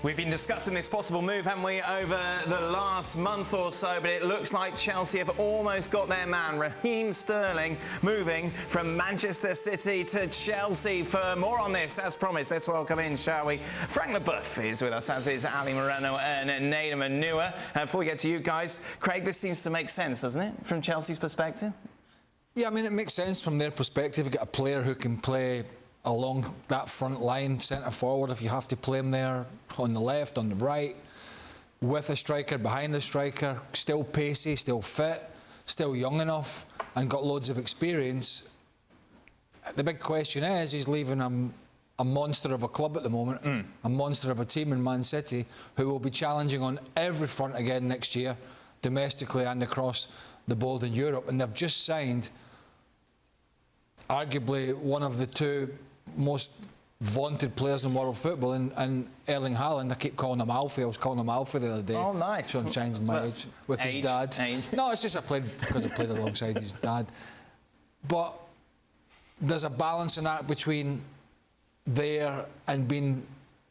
We've been discussing this possible move, haven't we, over the last month or so, but it looks like Chelsea have almost got their man, Raheem Sterling, moving from Manchester City to Chelsea. For more on this, as promised, let's welcome in, shall we? Frank Leboeuf is with us, as is Ali Moreno and Nedum Onuoha. Before we get to you guys, Craig, this seems to make sense, doesn't it, from Chelsea's perspective? Yeah, I mean, it makes sense from their perspective. You've got a player who can play along that front line, centre forward, if you have to play him there, on the left, on the right, with a striker, behind the striker, still pacey, still fit, still young enough, and got loads of experience. The big question is, he's leaving a monster of a club at the moment, a monster of a team in Man City, who will be challenging on every front again next year, domestically and across the board in Europe. And they've just signed arguably one of the two most vaunted players in world football, and Erling Haaland. I keep calling him Alfie. I was calling him Alfie the other day. Oh, nice. Sunshine's marriage with his dad. No, it's just because I played alongside his dad. But there's a balance in that between there and being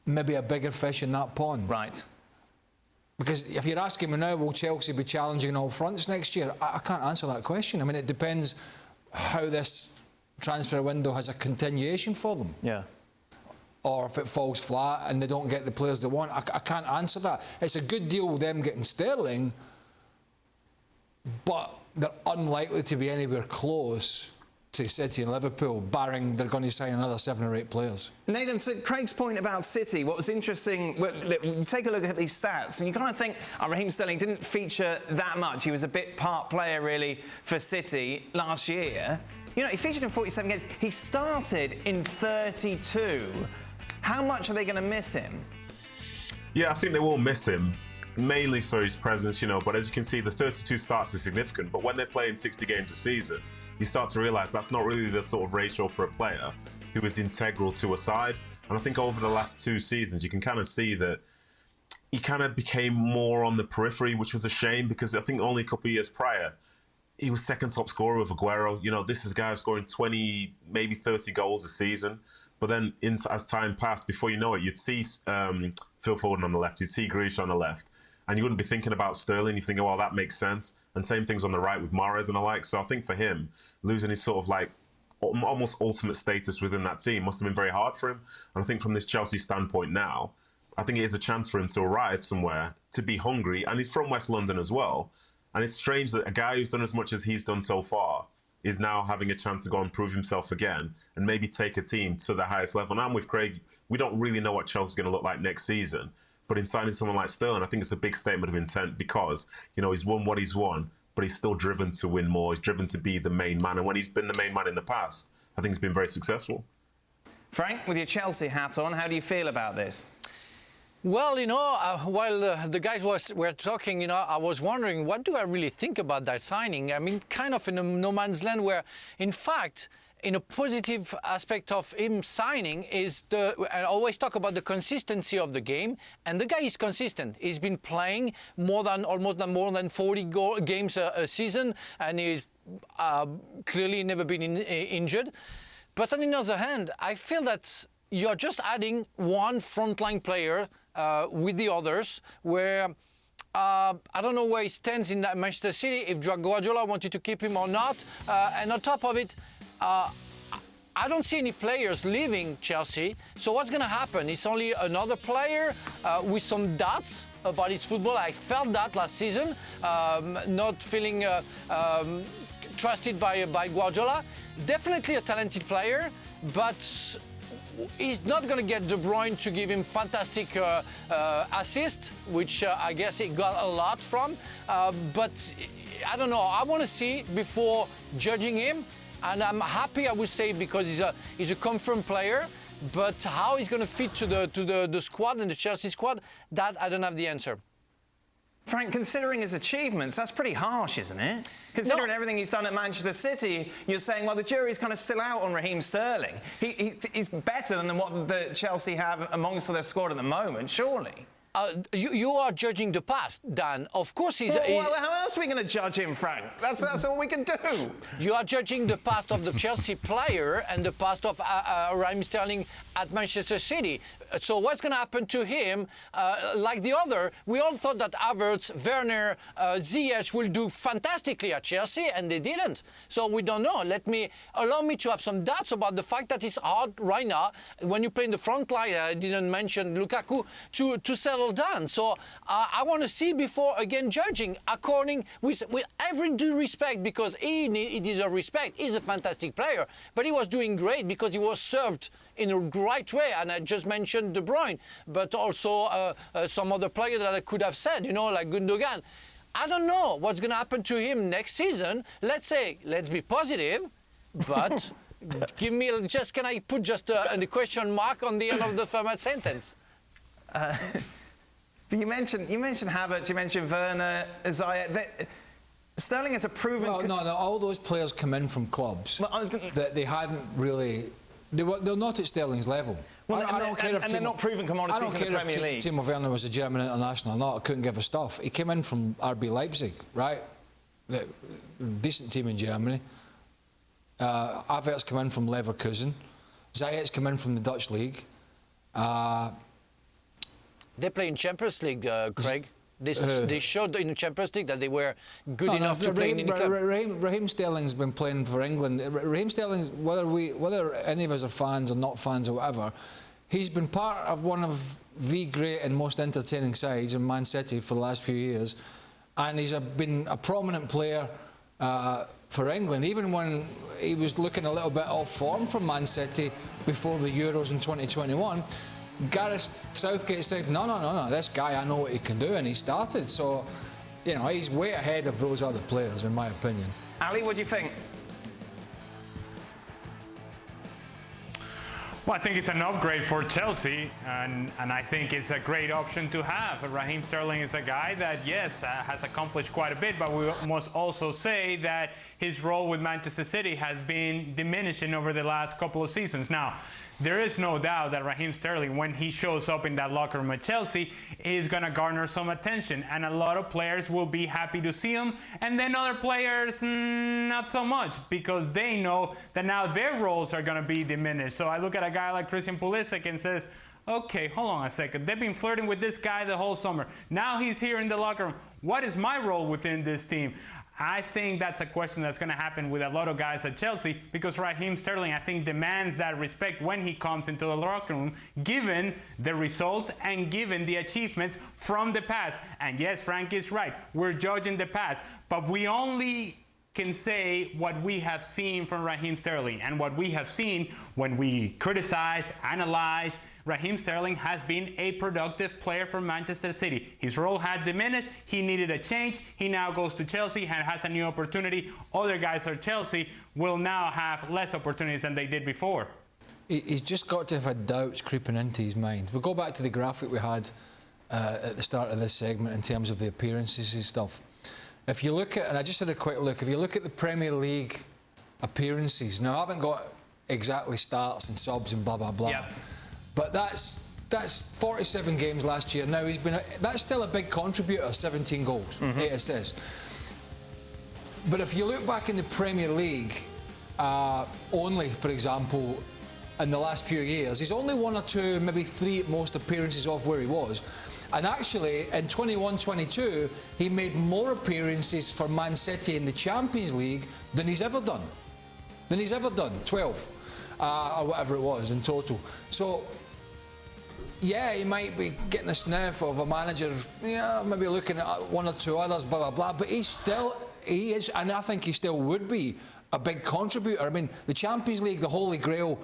maybe a bigger fish in that pond. Right. Because if you're asking me now, will Chelsea be challenging on all fronts next year? I can't answer that question. I mean, it depends how this transfer window has a continuation for them. Yeah. Or if it falls flat and they don't get the players they want. I can't answer that. It's a good deal with them getting Sterling, but they're unlikely to be anywhere close to City and Liverpool, barring they're going to sign another 7 or 8 players. Nathan, to Craig's point about City, what was interesting, you take a look at these stats and you kind of think, Raheem Sterling didn't feature that much. He was a bit part player, really, for City last year. You know, he featured in 47 games. He started in 32. How much are they going to miss him? Yeah, I think they will miss him, mainly for his presence, you know, but as you can see, the 32 starts are significant, but when they're playing 60 games a season, you start to realise that's not really the sort of ratio for a player who is integral to a side. And I think over the last 2 seasons, you can kind of see that he kind of became more on the periphery, which was a shame, because I think only a couple of years prior, he was second top scorer with Aguero. You know, this is a guy scoring 20, maybe 30 goals a season. But then as time passed, before you know it, you'd see Phil Foden on the left, you'd see Grealish on the left, and you wouldn't be thinking about Sterling. You think, oh, well, that makes sense. And same things on the right with Mahrez and the like. So I think for him, losing his sort of like almost ultimate status within that team must have been very hard for him. And I think from this Chelsea standpoint now, I think it is a chance for him to arrive somewhere, to be hungry. And he's from West London as well. And it's strange that a guy who's done as much as he's done so far is now having a chance to go and prove himself again and maybe take a team to the highest level. And I'm with Craig. We don't really know what Chelsea's going to look like next season. But in signing someone like Sterling, I think it's a big statement of intent because, you know, he's won what he's won, but he's still driven to win more. He's driven to be the main man. And when he's been the main man in the past, I think he's been very successful. Frank, with your Chelsea hat on, how do you feel about this? Well, you know, while the guys were talking, you know, I was wondering, what do I really think about that signing? I mean, kind of in a no man's land where, in fact, in a positive aspect of him signing is I always talk about the consistency of the game, and the guy is consistent. He's been playing more than 40 games a season, and he's clearly never been injured. But on the other hand, I feel that you're just adding one frontline player with the others, where I don't know where he stands in that Manchester City, if Guardiola wanted to keep him or not. And on top of it, I don't see any players leaving Chelsea. So what's going to happen? It's only another player with some doubts about his football. I felt that last season, not feeling trusted by Guardiola. Definitely a talented player, but he's not going to get De Bruyne to give him fantastic assist, which I guess he got a lot from. But I don't know. I want to see before judging him. And I'm happy, I would say, because he's a confirmed player. But how he's going to fit to the squad and the Chelsea squad, that I don't have the answer. Frank, considering his achievements, that's pretty harsh, isn't it? Considering everything he's done at Manchester City, you're saying, well, the jury's kind of still out on Raheem Sterling. He's better than what the Chelsea have amongst their squad at the moment, surely. You are judging the past, Dan. Of course he's... Well, how else are we going to judge him, Frank? That's all we can do. You are judging the past of the Chelsea player and the past of Raheem Sterling at Manchester City. So what's going to happen to him? Like the other, we all thought that Havertz, Werner, Ziyech will do fantastically at Chelsea, and they didn't. So we don't know. Allow me to have some doubts about the fact that it's hard right now, when you play in the front line, I didn't mention Lukaku, to settle down. So I want to see before, again, judging, according, with every due respect, because he deserves respect. He's a fantastic player, but he was doing great because he was served in a right way. And I just mentioned De Bruyne, but also some other player that I could have said, like Gundogan. I don't know what's going to happen to him next season. Let's be positive, but give me can I put just a question mark on the end of the format sentence? But you mentioned Havertz, you mentioned Werner, Ziyech. Sterling is a proven. Well, no, all those players come in from clubs that they hadn't really. They're not at Sterling's level. Well, I don't care if they're not proven commodities in the Premier League. Timo Werner was a German international or not. I couldn't give a stuff. He came in from RB Leipzig, right? Decent team in Germany. Havertz came in from Leverkusen. Ziyech came in from the Dutch league. They play in Champions League, Craig. They showed in the Champions League that they were good enough to play in the club. Raheem Sterling's been playing for England. Raheem Sterling's, whether any of us are fans or not fans or whatever, he's been part of one of the great and most entertaining sides in Man City for the last few years, and he's been a prominent player for England, even when he was looking a little bit off form from Man City before the Euros in 2021. Gareth Southgate said, no, this guy, I know what he can do, and he started. So, he's way ahead of those other players, in my opinion. Ali, what do you think? Well, I think it's an upgrade for Chelsea, and I think it's a great option to have. Raheem Sterling is a guy that, yes, has accomplished quite a bit, but we must also say that his role with Manchester City has been diminishing over the last couple of seasons. Now, there is no doubt that Raheem Sterling, when he shows up in that locker room at Chelsea, is going to garner some attention, and a lot of players will be happy to see him, and then other players not so much, because they know that now their roles are going to be diminished. So I look at a guy like Christian Pulisic and says, okay, hold on a second. They've been flirting with this guy the whole summer. Now he's here in the locker room. What is my role within this team? I think that's a question that's going to happen with a lot of guys at Chelsea, because Raheem Sterling, I think, demands that respect when he comes into the locker room, given the results and given the achievements from the past. And yes, Frank is right. We're judging the past, but we only can say what we have seen from Raheem Sterling. And what we have seen when we criticize, analyze, Raheem Sterling has been a productive player for Manchester City. His role had diminished. He needed a change. He now goes to Chelsea and has a new opportunity. Other guys at Chelsea will now have less opportunities than they did before. He's just got to have had doubts creeping into his mind. We'll go back to the graphic we had at the start of this segment in terms of the appearances and stuff. If you look at, and I just had a quick look, if you look at the Premier League appearances, now I haven't got exactly starts and subs and blah, blah, blah, Yep. but that's 47 games last year. Now, that's still a big contributor, 17 goals, 8 assists. But if you look back in the Premier League, only, for example, in the last few years, he's only 1 or 2, maybe 3 at most appearances off where he was. And actually, in 21-22, he made more appearances for Man City in the Champions League than he's ever done. 12, or whatever it was in total. So, yeah, he might be getting a sniff of a manager, maybe looking at 1 or 2 others, blah, blah, blah. But he is, and I think he still would be, a big contributor. I mean, the Champions League, the Holy Grail,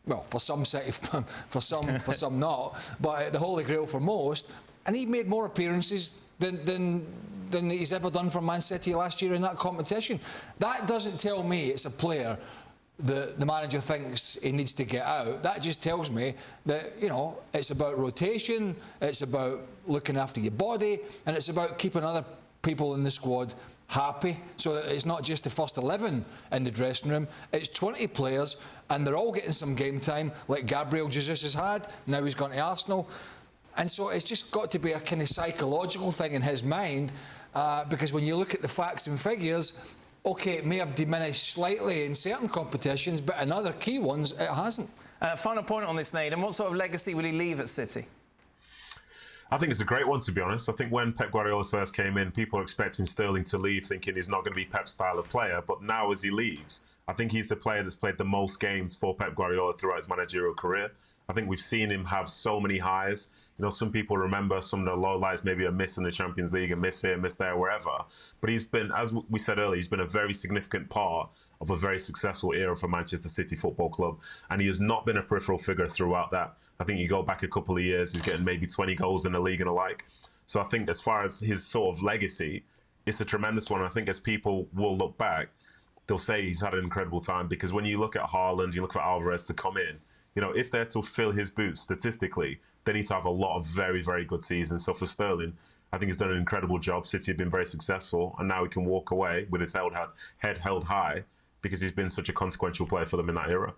well, for some City, for some not, but the Holy Grail for most. And he made more appearances than he's ever done for Man City last year in that competition. That doesn't tell me it's a player that the manager thinks he needs to get out. That just tells me that, it's about rotation, it's about looking after your body, and it's about keeping other people in the squad happy, so that it's not just the first 11 in the dressing room, it's 20 players, and they're all getting some game time, like Gabriel Jesus has had. Now he's gone to Arsenal. And so it's just got to be a kind of psychological thing in his mind, because when you look at the facts and figures, OK, it may have diminished slightly in certain competitions, but in other key ones, it hasn't. Final point on this, Nedum. What sort of legacy will he leave at City? I think it's a great one, to be honest. I think when Pep Guardiola first came in, people were expecting Sterling to leave thinking he's not going to be Pep's style of player. But now as he leaves, I think he's the player that's played the most games for Pep Guardiola throughout his managerial career. I think we've seen him have so many highs. You know, some people remember some of the lowlights, maybe a miss in the Champions League, a miss here, miss there, wherever. But he's been, as we said earlier, he's been a very significant part of a very successful era for Manchester City Football Club. And he has not been a peripheral figure throughout that. I think you go back a couple of years, he's getting maybe 20 goals in the league and the like. So I think as far as his sort of legacy, it's a tremendous one. I think as people will look back, they'll say he's had an incredible time, because when you look at Haaland, you look for Alvarez to come in, you know, if they're to fill his boots statistically, they need to have a lot of very, very good seasons. So for Sterling, I think he's done an incredible job. City have been very successful, and now he can walk away with his head held high because he's been such a consequential player for them in that era.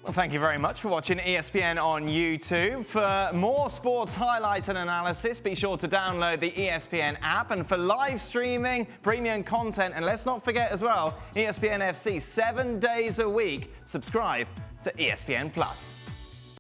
Well, thank you very much for watching ESPN on YouTube. For more sports highlights and analysis, be sure to download the ESPN app. And for live streaming, premium content, and let's not forget as well, ESPN FC 7 days a week. Subscribe to ESPN+.